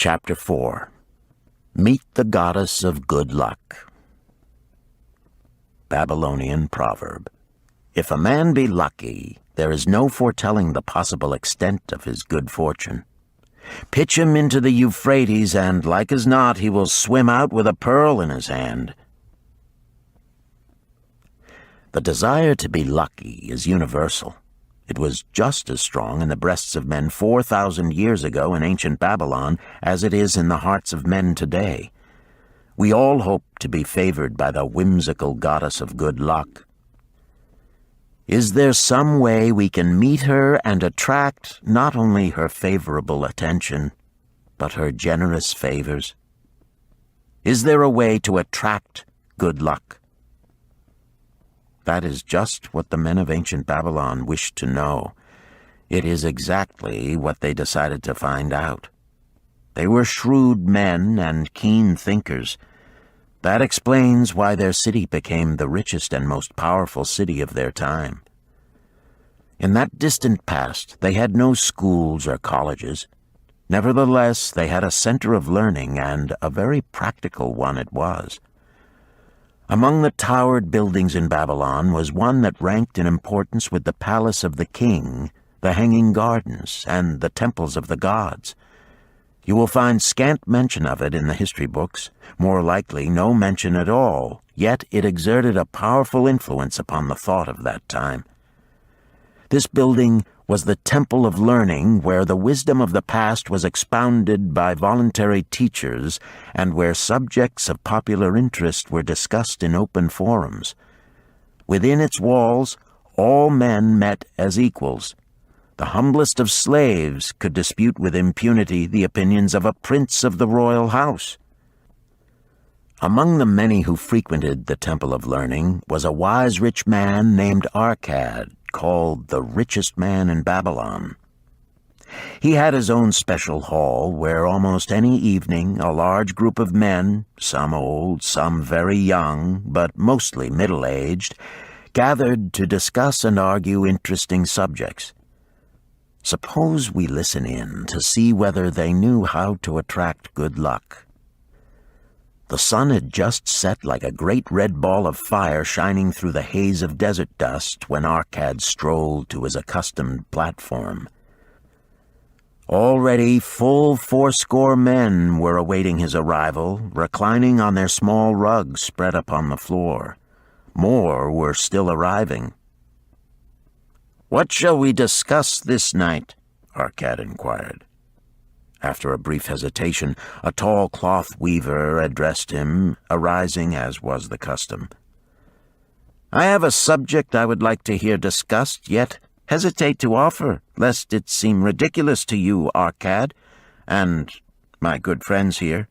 Chapter 4. Meet the Goddess of Good Luck. Babylonian proverb. If a man be lucky, there is no foretelling the possible extent of his good fortune. Pitch him into the Euphrates, and like as not he will swim out with a pearl in his hand. The desire to be lucky is universal. It was just as strong in the breasts of men 4,000 years ago in ancient Babylon as it is in the hearts of men today. We all hope to be favored by the whimsical goddess of good luck. Is there some way we can meet her and attract not only her favorable attention, but her generous favors? Is there a way to attract good luck? That is just what the men of ancient Babylon wished to know. It is exactly what they decided to find out. They were shrewd men and keen thinkers. That explains why their city became the richest and most powerful city of their time. In that distant past, they had no schools or colleges. Nevertheless, they had a center of learning, and a very practical one it was. Among the towered buildings in Babylon was one that ranked in importance with the palace of the king, the hanging gardens, and the temples of the gods. You will find scant mention of it in the history books, more likely no mention at all, yet it exerted a powerful influence upon the thought of that time. This building was the temple of learning, where the wisdom of the past was expounded by voluntary teachers and where subjects of popular interest were discussed in open forums. Within its walls, all men met as equals. The humblest of slaves could dispute with impunity the opinions of a prince of the royal house. Among the many who frequented the Temple of Learning was a wise rich man named Arkad, called the richest man in Babylon. He had his own special hall where almost any evening a large group of men, some old, some very young, but mostly middle-aged, gathered to discuss and argue interesting subjects. Suppose we listen in to see whether they knew how to attract good luck. The sun had just set like a great red ball of fire shining through the haze of desert dust when Arkad strolled to his accustomed platform. Already full 80 men were awaiting his arrival, reclining on their small rugs spread upon the floor. More were still arriving. "What shall we discuss this night?" Arkad inquired. After a brief hesitation, a tall cloth weaver addressed him, arising as was the custom. "I have a subject I would like to hear discussed, yet hesitate to offer, lest it seem ridiculous to you, Arkad, and my good friends here."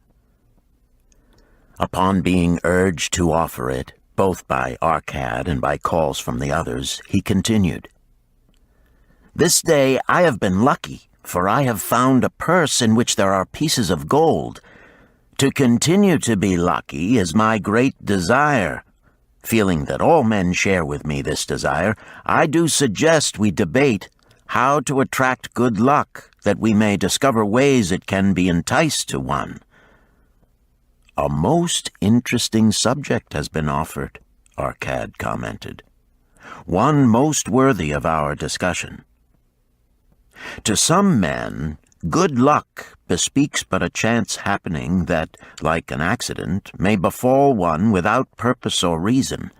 Upon being urged to offer it, both by Arkad and by calls from the others, he continued, "This day I have been lucky, for I have found a purse in which there are pieces of gold. To continue to be lucky is my great desire. Feeling that all men share with me this desire, I do suggest we debate how to attract good luck, that we may discover ways it can be enticed to one." "A most interesting subject has been offered," Arkad commented. "One most worthy of our discussion. To some men, good luck bespeaks but a chance happening that, like an accident, may befall one without purpose or reason.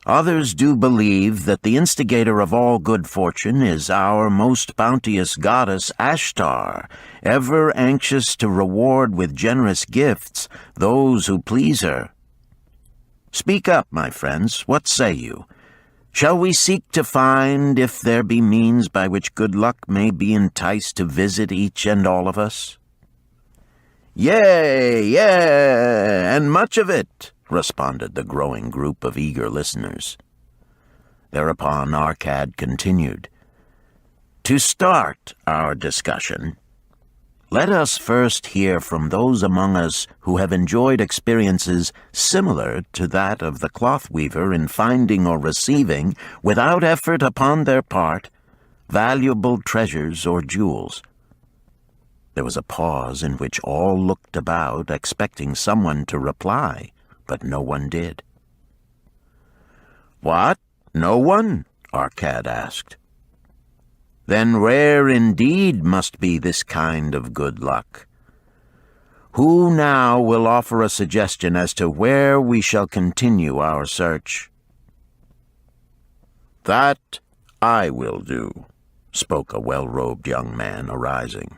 Others do believe that the instigator of all good fortune is our most bounteous goddess Ashtar, ever anxious to reward with generous gifts those who please her. Speak up, my friends, what say you? Shall we seek to find if there be means by which good luck may be enticed to visit each and all of us?" "Yea, and much of it," responded the growing group of eager listeners. Thereupon Arkad continued, "To start our discussion, let us first hear from those among us who have enjoyed experiences similar to that of the cloth weaver in finding or receiving, without effort upon their part, valuable treasures or jewels. There was a pause in which all looked about, expecting someone to reply, but no one did. "What? No one?" Arkad asked. "Then rare indeed must be this kind of good luck. Who now will offer a suggestion as to where we shall continue our search?" "That I will do," spoke a well-robed young man, arising.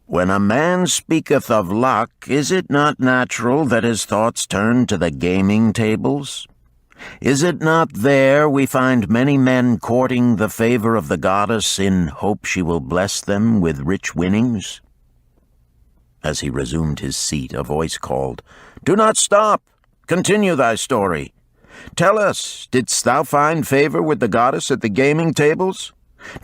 "When a man speaketh of luck, is it not natural that his thoughts turn to the gaming tables? Is it not there we find many men courting the favor of the goddess in hope she will bless them with rich winnings?" As he resumed his seat, a voice called, "Do not stop! Continue thy story. Tell us, didst thou find favor with the goddess at the gaming tables?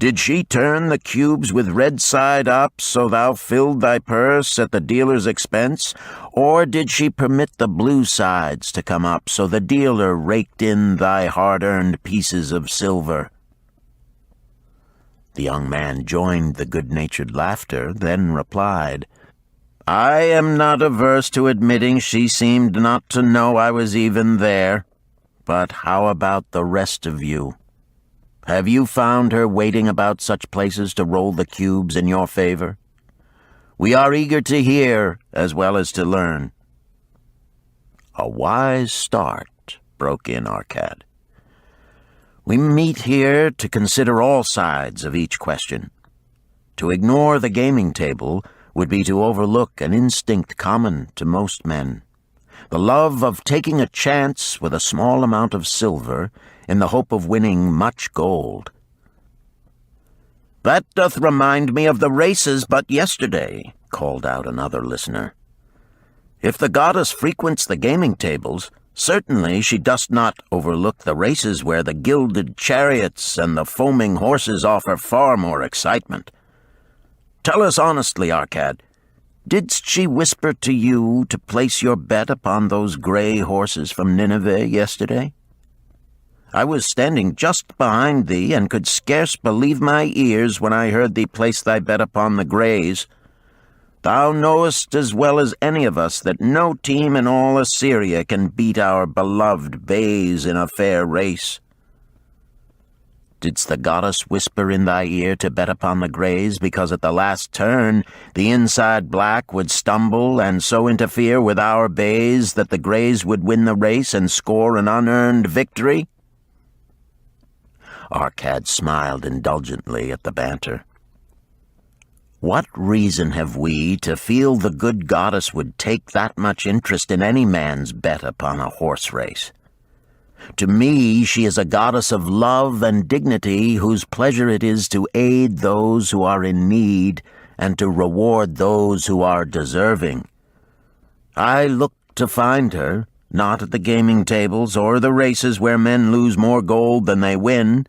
Did she turn the cubes with red side up so thou filled thy purse at the dealer's expense? Or did she permit the blue sides to come up so the dealer raked in thy hard-earned pieces of silver?" The young man joined the good-natured laughter, then replied, "I am not averse to admitting she seemed not to know I was even there. But how about the rest of you? Have you found her waiting about such places to roll the cubes in your favor? We are eager to hear as well as to learn." "A wise start," broke in Arkad. "We meet here to consider all sides of each question. To ignore the gaming table would be to overlook an instinct common to most men, the love of taking a chance with a small amount of silver in the hope of winning much gold." "That doth remind me of the races but yesterday," called out another listener. "If the goddess frequents the gaming tables, certainly she does not overlook the races where the gilded chariots and the foaming horses offer far more excitement. Tell us honestly, Arkad, didst she whisper to you to place your bet upon those gray horses from Nineveh yesterday? I was standing just behind thee, and could scarce believe my ears when I heard thee place thy bet upon the grays. Thou knowest as well as any of us that no team in all Assyria can beat our beloved bays in a fair race. Didst the goddess whisper in thy ear to bet upon the grays, because at the last turn the inside black would stumble and so interfere with our bays that the grays would win the race and score an unearned victory?" Arkad smiled indulgently at the banter. "What reason have we to feel the good goddess would take that much interest in any man's bet upon a horse race? To me, she is a goddess of love and dignity whose pleasure it is to aid those who are in need and to reward those who are deserving. I look to find her, not at the gaming tables or the races where men lose more gold than they win,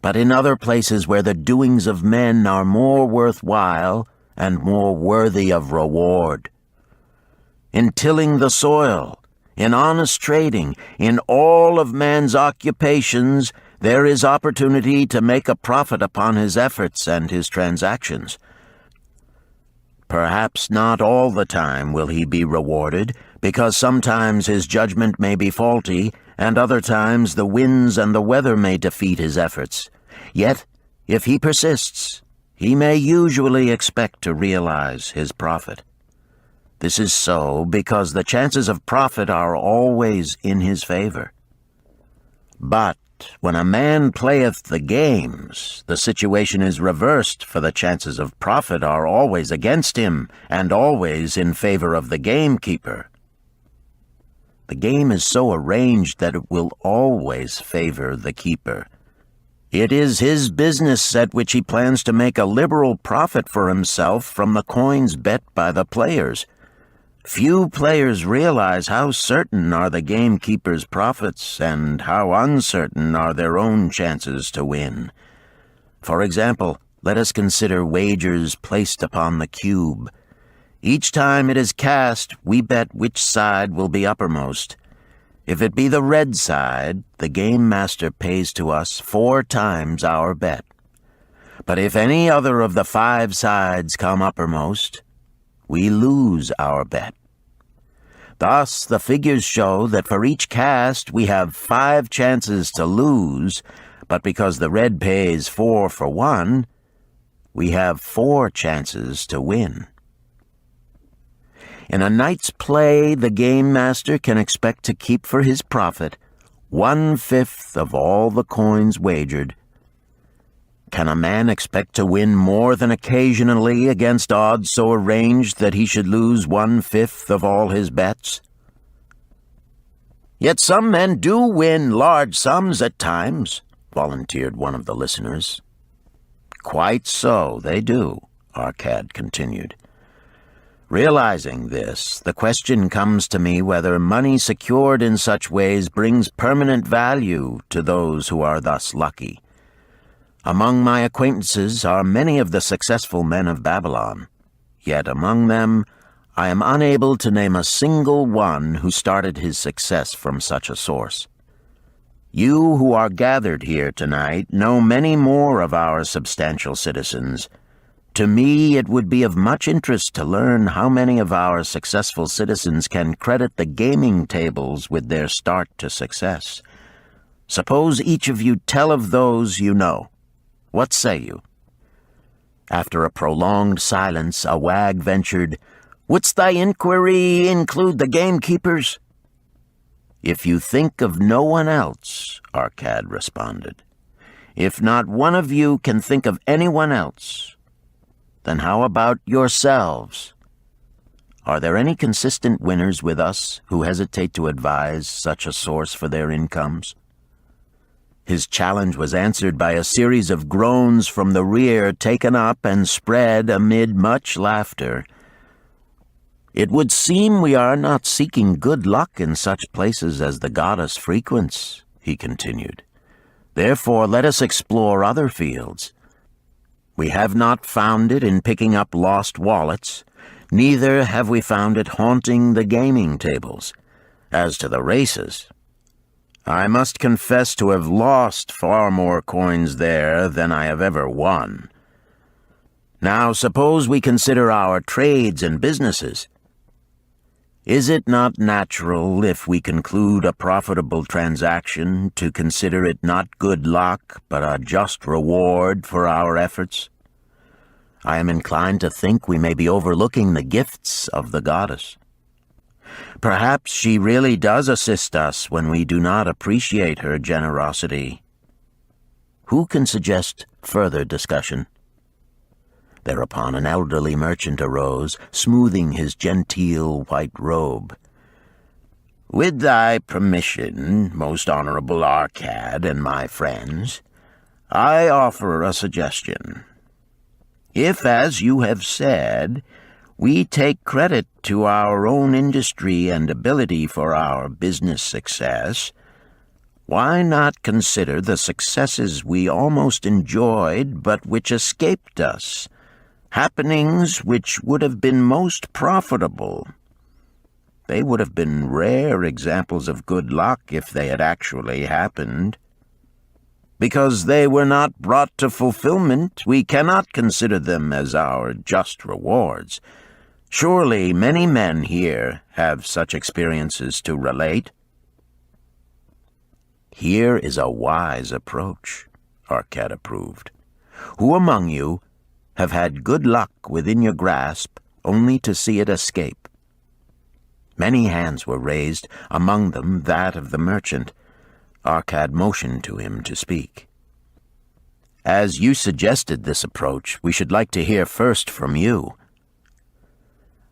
but in other places where the doings of men are more worthwhile and more worthy of reward. In tilling the soil, in honest trading, in all of man's occupations, there is opportunity to make a profit upon his efforts and his transactions. Perhaps not all the time will he be rewarded, because sometimes his judgment may be faulty, and other times the winds and the weather may defeat his efforts. Yet, if he persists, he may usually expect to realize his profit. This is so because the chances of profit are always in his favor. But when a man playeth the games, the situation is reversed, for the chances of profit are always against him, and always in favor of the gamekeeper. The game is so arranged that it will always favor the keeper. It is his business at which he plans to make a liberal profit for himself from the coins bet by the players. Few players realize how certain are the gamekeeper's profits and how uncertain are their own chances to win. For example, let us consider wagers placed upon the cube. Each time it is cast, we bet which side will be uppermost. If it be the red side, the game master pays to us 4 times our bet. But if any other of the 5 sides come uppermost, we lose our bet. Thus, the figures show that for each cast we have 5 chances to lose, but because the red pays 4 for 1, we have 4 chances to win. In a night's play, the game master can expect to keep for his profit 1/5 of all the coins wagered. Can a man expect to win more than occasionally against odds so arranged that he should lose 1/5 of all his bets? Yet some men do win large sums at times, volunteered one of the listeners. Quite so, they do, Arkad continued. Realizing this, the question comes to me whether money secured in such ways brings permanent value to those who are thus lucky. Among my acquaintances are many of the successful men of Babylon, yet among them I am unable to name a single one who started his success from such a source. You who are gathered here tonight know many more of our substantial citizens. To me, it would be of much interest to learn how many of our successful citizens can credit the gaming tables with their start to success. Suppose each of you tell of those you know. What say you? After a prolonged silence, a wag ventured, "Wouldst thy inquiry include the gamekeepers?" "If you think of no one else," Arkad responded. "If not one of you can think of anyone else, then how about yourselves? Are there any consistent winners with us who hesitate to advise such a source for their incomes?" His challenge was answered by a series of groans from the rear, taken up and spread amid much laughter. "It would seem we are not seeking good luck in such places as the goddess frequents," he continued. "Therefore let us explore other fields. We have not found it in picking up lost wallets, neither have we found it haunting the gaming tables. As to the races, I must confess to have lost far more coins there than I have ever won. Now suppose we consider our trades and businesses. Is it not natural, if we conclude a profitable transaction, to consider it not good luck, but a just reward for our efforts? I am inclined to think we may be overlooking the gifts of the goddess. Perhaps she really does assist us when we do not appreciate her generosity. Who can suggest further discussion?" Thereupon an elderly merchant arose, smoothing his genteel white robe. "With thy permission, most honorable Arkad and my friends, I offer a suggestion. If, as you have said, we take credit to our own industry and ability for our business success, why not consider the successes we almost enjoyed but which escaped us, happenings which would have been most profitable? They would have been rare examples of good luck if they had actually happened. Because they were not brought to fulfillment, we cannot consider them as our just rewards. Surely many men here have such experiences to relate." "Here is a wise approach," Arkad approved. "Who among you have had good luck within your grasp only to see it escape?" Many hands were raised, among them that of the merchant. Arkad motioned to him to speak. "As you suggested this approach, we should like to hear first from you."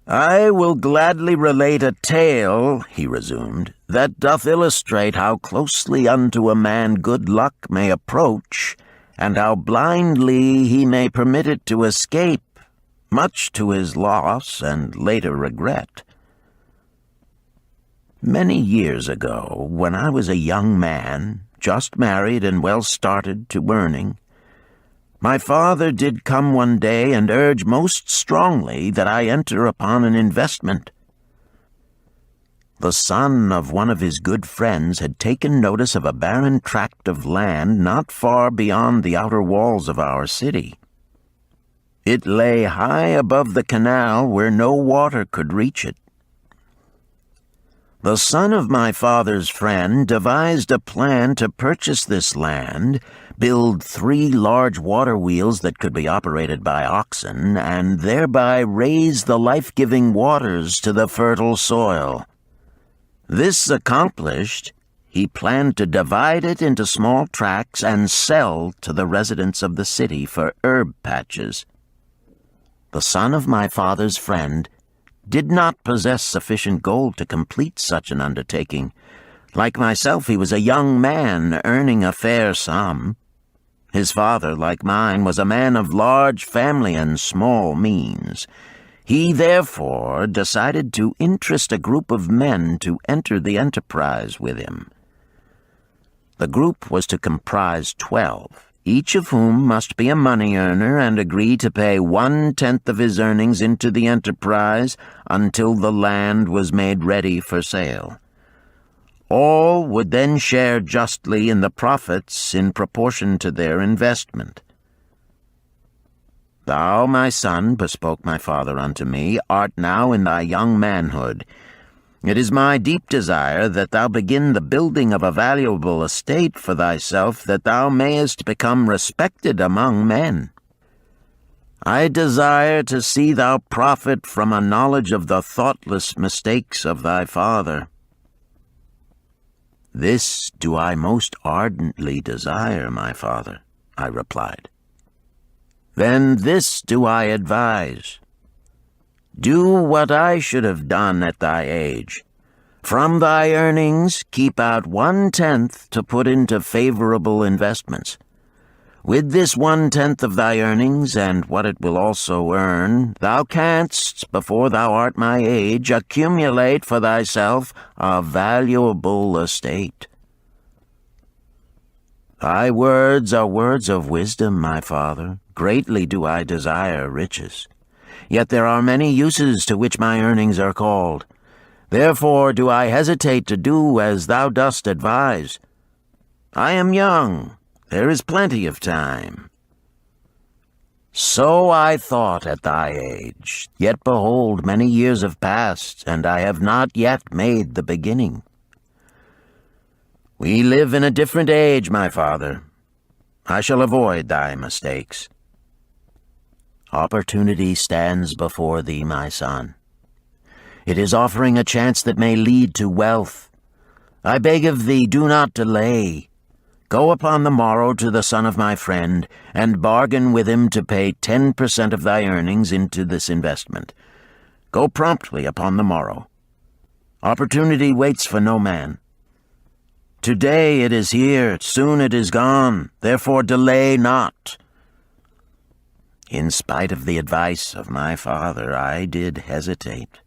"I will gladly relate a tale," he resumed, "that doth illustrate how closely unto a man good luck may approach, and how blindly he may permit it to escape, much to his loss and later regret. Many years ago, when I was a young man, just married and well started to earning, my father did come one day and urge most strongly that I enter upon an investment. The son of one of his good friends had taken notice of a barren tract of land not far beyond the outer walls of our city. It lay high above the canal where no water could reach it. The son of my father's friend devised a plan to purchase this land, build 3 large water wheels that could be operated by oxen, and thereby raise the life-giving waters to the fertile soil. This accomplished, he planned to divide it into small tracts and sell to the residents of the city for herb patches. The son of my father's friend did not possess sufficient gold to complete such an undertaking. Like myself, he was a young man earning a fair sum. His father, like mine, was a man of large family and small means. He therefore decided to interest a group of men to enter the enterprise with him. The group was to comprise 12. Each of whom must be a money earner and agree to pay 1/10 of his earnings into the enterprise until the land was made ready for sale. All would then share justly in the profits in proportion to their investment. Thou, my son, bespoke my father unto me, art now in thy young manhood. It is my deep desire that thou begin the building of a valuable estate for thyself, that thou mayest become respected among men. I desire to see thou profit from a knowledge of the thoughtless mistakes of thy father. This do I most ardently desire, my father, I replied. Then this do I advise. Do what I should have done at thy age. From thy earnings, keep out 1/10 to put into favorable investments. With this 1/10 of thy earnings, and what it will also earn, thou canst, before thou art my age, accumulate for thyself a valuable estate. Thy words are words of wisdom, my father. Greatly do I desire riches. Yet there are many uses to which my earnings are called. Therefore do I hesitate to do as thou dost advise. I am young. There is plenty of time. So I thought at thy age. Yet behold, many years have passed, and I have not yet made the beginning. We live in a different age, my father. I shall avoid thy mistakes. Opportunity stands before thee, my son. It is offering a chance that may lead to wealth. I beg of thee, do not delay. Go upon the morrow to the son of my friend, and bargain with him to pay 10% of thy earnings into this investment. Go promptly upon the morrow. Opportunity waits for no man. Today it is here, soon it is gone, therefore delay not. In spite of the advice of my father, I did hesitate.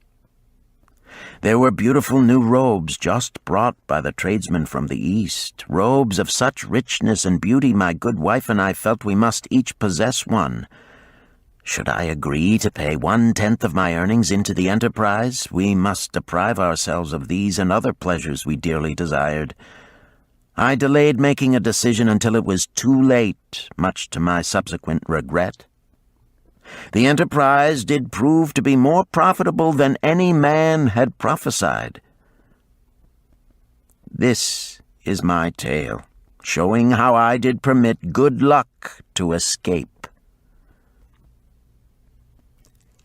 There were beautiful new robes just brought by the tradesmen from the east, robes of such richness and beauty my good wife and I felt we must each possess one. Should I agree to pay 1/10 of my earnings into the enterprise, we must deprive ourselves of these and other pleasures we dearly desired. I delayed making a decision until it was too late, much to my subsequent regret. The enterprise did prove to be more profitable than any man had prophesied. This is my tale, showing how I did permit good luck to escape.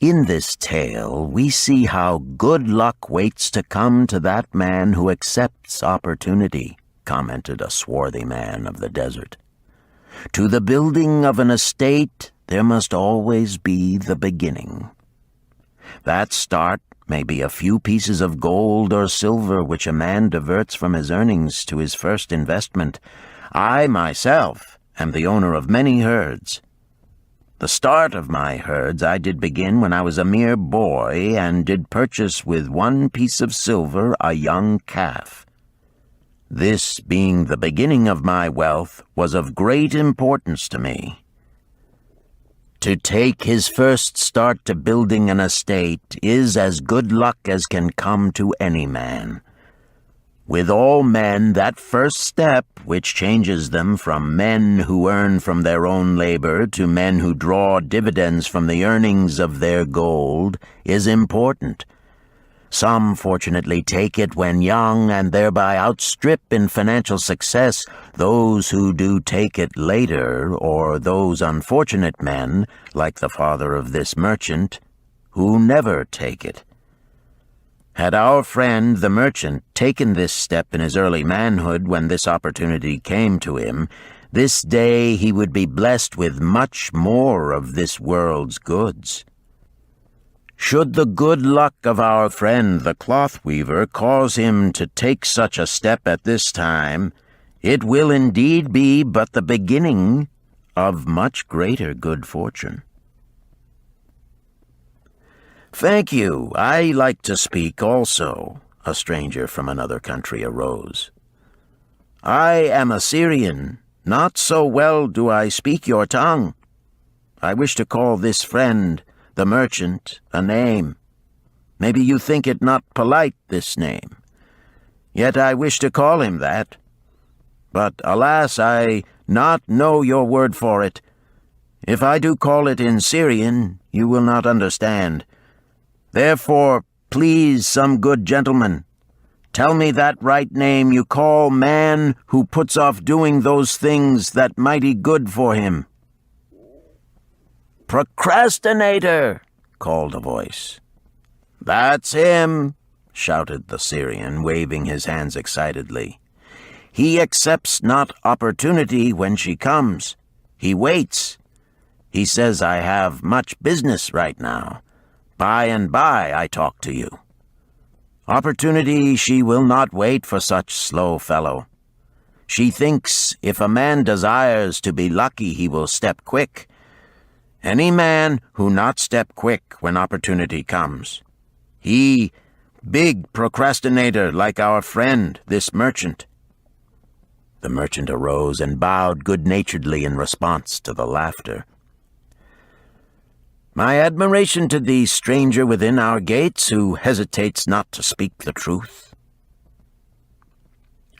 In this tale, we see how good luck waits to come to that man who accepts opportunity, commented a swarthy man of the desert. To the building of an estate, there must always be the beginning. That start may be a few pieces of gold or silver which a man diverts from his earnings to his first investment. I, myself, am the owner of many herds. The start of my herds I did begin when I was a mere boy, and did purchase with 1 piece of silver a young calf. This, being the beginning of my wealth, was of great importance to me. To take his first start to building an estate is as good luck as can come to any man. With all men, that first step, which changes them from men who earn from their own labor to men who draw dividends from the earnings of their gold, is important. Some fortunately take it when young and thereby outstrip in financial success those who do take it later, or those unfortunate men, like the father of this merchant, who never take it. Had our friend the merchant taken this step in his early manhood when this opportunity came to him, this day he would be blessed with much more of this world's goods. Should the good luck of our friend the cloth weaver cause him to take such a step at this time, it will indeed be but the beginning of much greater good fortune. "Thank you. I like to speak also," a stranger from another country arose. "I am a Syrian. Not so well do I speak your tongue. I wish to call this friend, the merchant, a name. Maybe you think it not polite, this name. Yet I wish to call him that. But alas, I not know your word for it. If I do call it in Syrian, you will not understand. Therefore, please, some good gentleman, tell me that right name you call man who puts off doing those things that mighty good for him." "Procrastinator!" called a voice. "That's him!" shouted the Syrian, waving his hands excitedly. "He accepts not opportunity when she comes. He waits. He says, I have much business right now. By and by I talk to you. Opportunity she will not wait for such slow fellow. She thinks if a man desires to be lucky he will step quick. Any man who not step quick when opportunity comes. He, big procrastinator like our friend, this merchant." The merchant arose and bowed good-naturedly in response to the laughter. "My admiration to thee, stranger within our gates, who hesitates not to speak the truth."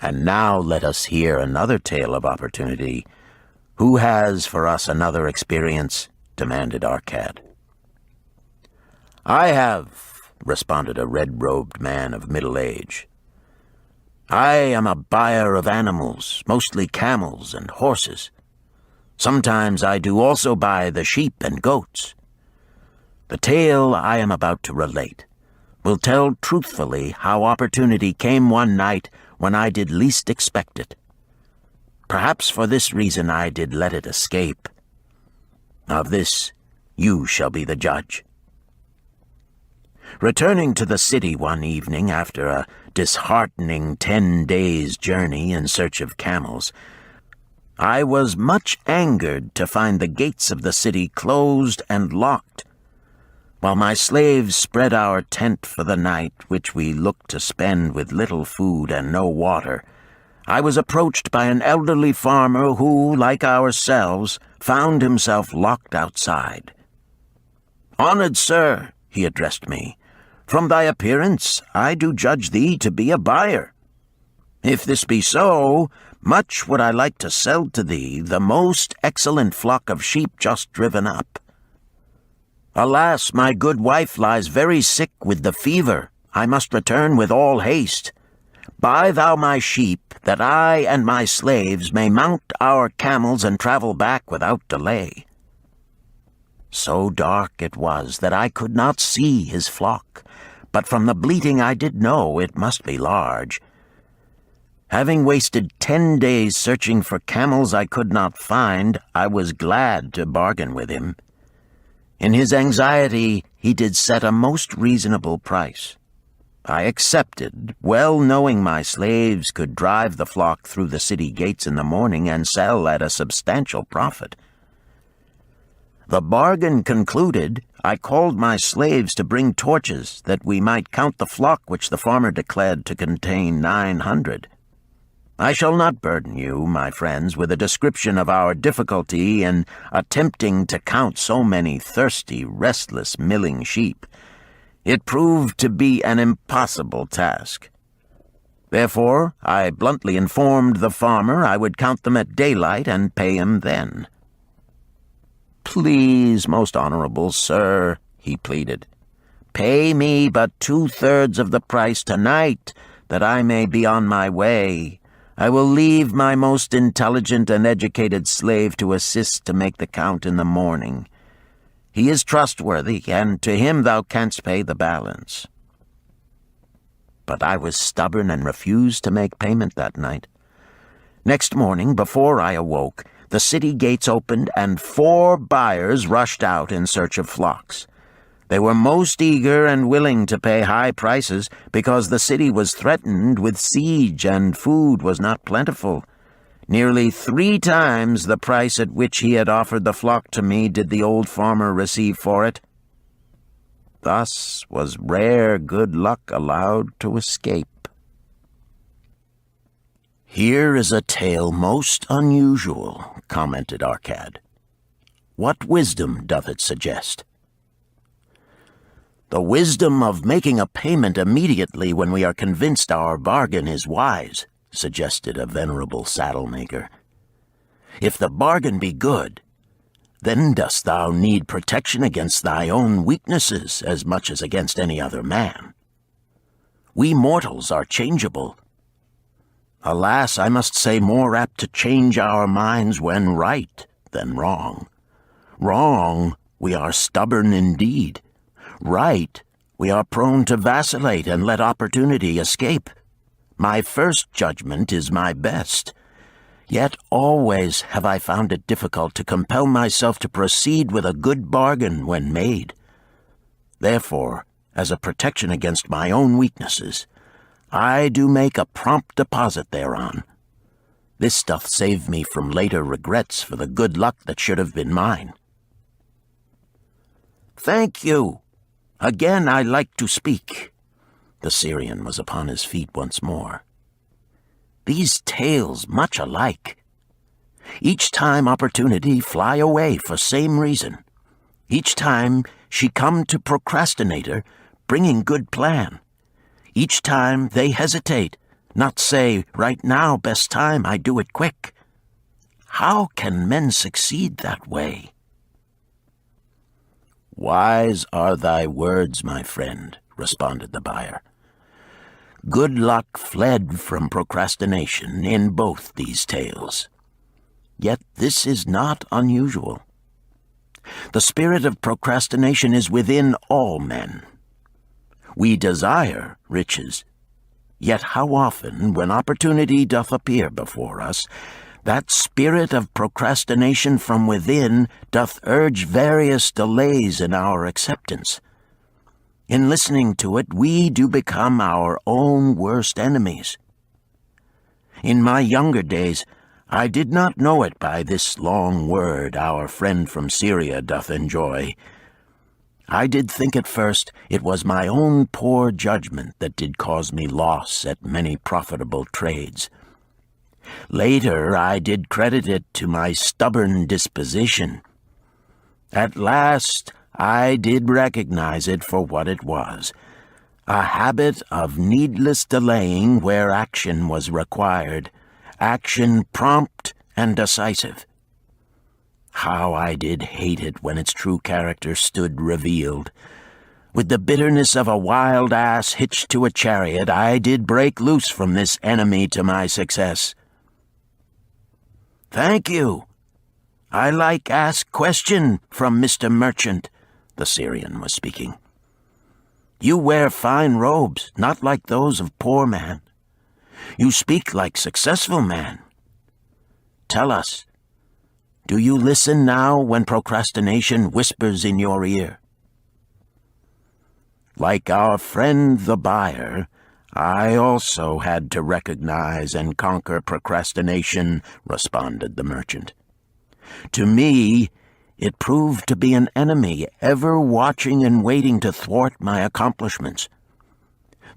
And now let us hear another tale of opportunity. Who has for us another experience? Demanded Arkad. "I have," responded a red-robed man of middle age. "I am a buyer of animals, mostly camels and horses. Sometimes I do also buy the sheep and goats. The tale I am about to relate will tell truthfully how opportunity came one night when I did least expect it. Perhaps for this reason I did let it escape. Of this you shall be the judge. Returning to the city one evening after a disheartening 10 days' journey in search of camels, I was much angered to find the gates of the city closed and locked. While my slaves spread our tent for the night, which we looked to spend with little food and no water, I was approached by an elderly farmer who, like ourselves, found himself locked outside. "Honored sir," he addressed me, "from thy appearance I do judge thee to be a buyer. If this be so, much would I like to sell to thee the most excellent flock of sheep just driven up. Alas, my good wife lies very sick with the fever. I must return with all haste. Buy thou my sheep, that I and my slaves may mount our camels and travel back without delay." So dark it was that I could not see his flock, but from the bleating I did know it must be large. Having wasted 10 days searching for camels I could not find, I was glad to bargain with him. In his anxiety, he did set a most reasonable price. I accepted, well knowing my slaves could drive the flock through the city gates in the morning and sell at a substantial profit. The bargain concluded, I called my slaves to bring torches that we might count the flock which the farmer declared to contain 900. I shall not burden you, my friends, with a description of our difficulty in attempting to count so many thirsty, restless, milling sheep. It proved to be an impossible task. Therefore, I bluntly informed the farmer I would count them at daylight and pay him then. "Please, most honorable sir," he pleaded, "pay me but 2/3 of the price tonight, that I may be on my way. I will leave my most intelligent and educated slave to assist to make the count in the morning. He is trustworthy, and to him thou canst pay the balance." But I was stubborn and refused to make payment that night. Next morning, before I awoke, the city gates opened and 4 buyers rushed out in search of flocks. They were most eager and willing to pay high prices because the city was threatened with siege and food was not plentiful. Nearly 3 times the price at which he had offered the flock to me did the old farmer receive for it. Thus was rare good luck allowed to escape. "Here is a tale most unusual," commented Arkad. "What wisdom doth it suggest?" "The wisdom of making a payment immediately when we are convinced our bargain is wise," suggested a venerable saddle-maker. "If the bargain be good, then dost thou need protection against thy own weaknesses as much as against any other man. We mortals are changeable. Alas, I must say more apt to change our minds when right than wrong. Wrong, we are stubborn indeed. Right, we are prone to vacillate and let opportunity escape. My first judgment is my best. Yet always have I found it difficult to compel myself to proceed with a good bargain when made. Therefore, as a protection against my own weaknesses, I do make a prompt deposit thereon. This doth save me from later regrets for the good luck that should have been mine." "Thank you. Again I like to speak." The Syrian was upon his feet once more. "These tales much alike. Each time opportunity fly away for same reason. Each time she come to procrastinator, bringing good plan. Each time they hesitate, not say, right now, best time, I do it quick. How can men succeed that way?" "Wise are thy words, my friend," responded the buyer. "Good luck fled from procrastination in both these tales. Yet this is not unusual. The spirit of procrastination is within all men. We desire riches, yet how often, when opportunity doth appear before us, that spirit of procrastination from within doth urge various delays in our acceptance. In listening to it, we do become our own worst enemies. In my younger days, I did not know it by this long word our friend from Syria doth enjoy. I did think at first it was my own poor judgment that did cause me loss at many profitable trades. Later I did credit it to my stubborn disposition. At last I did recognize it for what it was, a habit of needless delaying where action was required, action prompt and decisive. How I did hate it when its true character stood revealed. With the bitterness of a wild ass hitched to a chariot, I did break loose from this enemy to my success. "Thank you. I like ask question from Mr. Merchant," the Syrian was speaking. "You wear fine robes, not like those of poor man. You speak like successful man. Tell us, do you listen now when procrastination whispers in your ear?" "Like our friend the buyer, I also had to recognize and conquer procrastination," responded the merchant. "To me, it proved to be an enemy ever watching and waiting to thwart my accomplishments.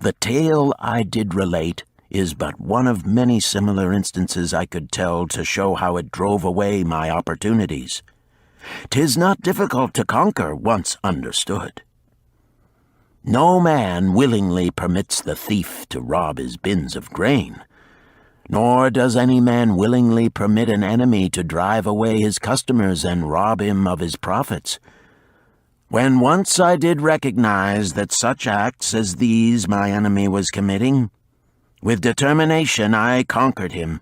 The tale I did relate is but one of many similar instances I could tell to show how it drove away my opportunities. 'Tis not difficult to conquer once understood. No man willingly permits the thief to rob his bins of grain, nor does any man willingly permit an enemy to drive away his customers and rob him of his profits. When once I did recognize that such acts as these my enemy was committing, with determination I conquered him.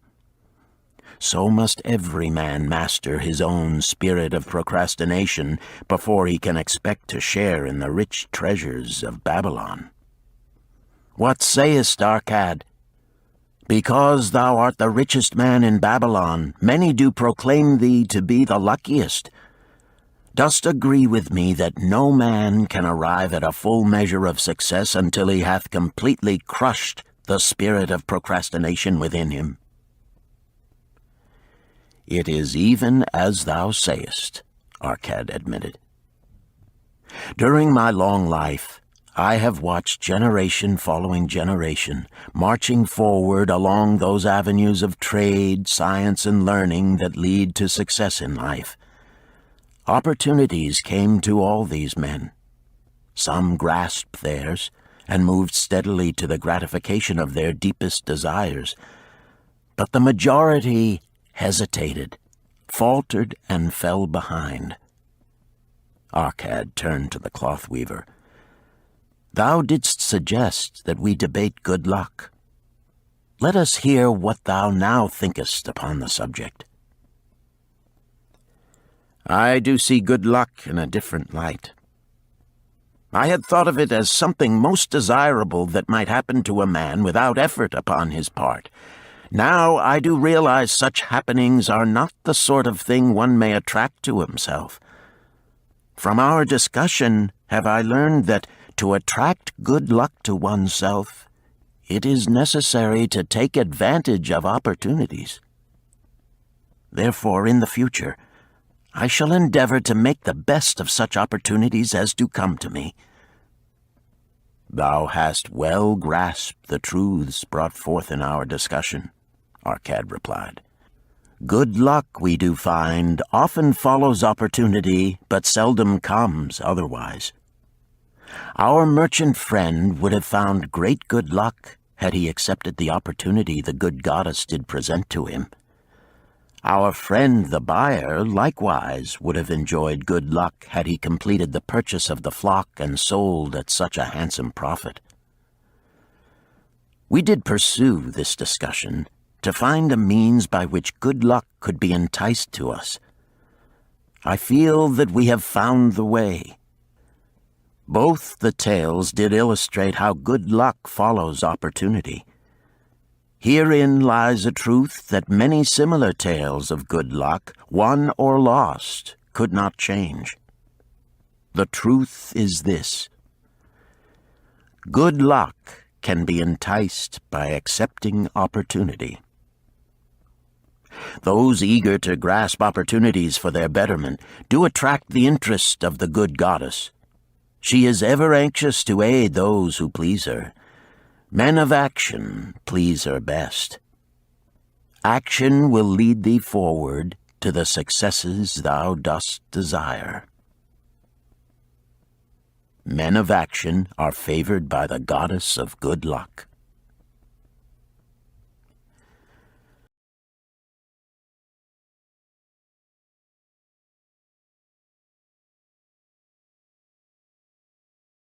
So must every man master his own spirit of procrastination before he can expect to share in the rich treasures of Babylon. What sayest, Arkad? Because thou art the richest man in Babylon, many do proclaim thee to be the luckiest. Dost agree with me that no man can arrive at a full measure of success until he hath completely crushed the spirit of procrastination within him? It is even as thou sayest, Arkad admitted. During my long life, I have watched generation following generation, marching forward along those avenues of trade, science, and learning that lead to success in life. Opportunities came to all these men. Some grasped theirs and moved steadily to the gratification of their deepest desires, but the majority hesitated, faltered, and fell behind. Arkad turned to the cloth weaver. Thou didst suggest that we debate good luck. Let us hear what thou now thinkest upon the subject. I do see good luck in a different light. I had thought of it as something most desirable that might happen to a man without effort upon his part. Now I do realize such happenings are not the sort of thing one may attract to himself. From our discussion have I learned that to attract good luck to oneself, it is necessary to take advantage of opportunities. Therefore, in the future, I shall endeavor to make the best of such opportunities as do come to me. Thou hast well grasped the truths brought forth in our discussion, Arkad replied. Good luck, we do find, often follows opportunity, but seldom comes otherwise. Our merchant friend would have found great good luck had he accepted the opportunity the good goddess did present to him. Our friend the buyer likewise would have enjoyed good luck had he completed the purchase of the flock and sold at such a handsome profit. We did pursue this discussion to find a means by which good luck could be enticed to us. I feel that we have found the way. Both the tales did illustrate how good luck follows opportunity. Herein lies a truth that many similar tales of good luck, won or lost, could not change. The truth is this: good luck can be enticed by accepting opportunity. Those eager to grasp opportunities for their betterment do attract the interest of the good goddess. She is ever anxious to aid those who please her. Men of action please her best. Action will lead thee forward to the successes thou dost desire. Men of action are favored by the goddess of good luck.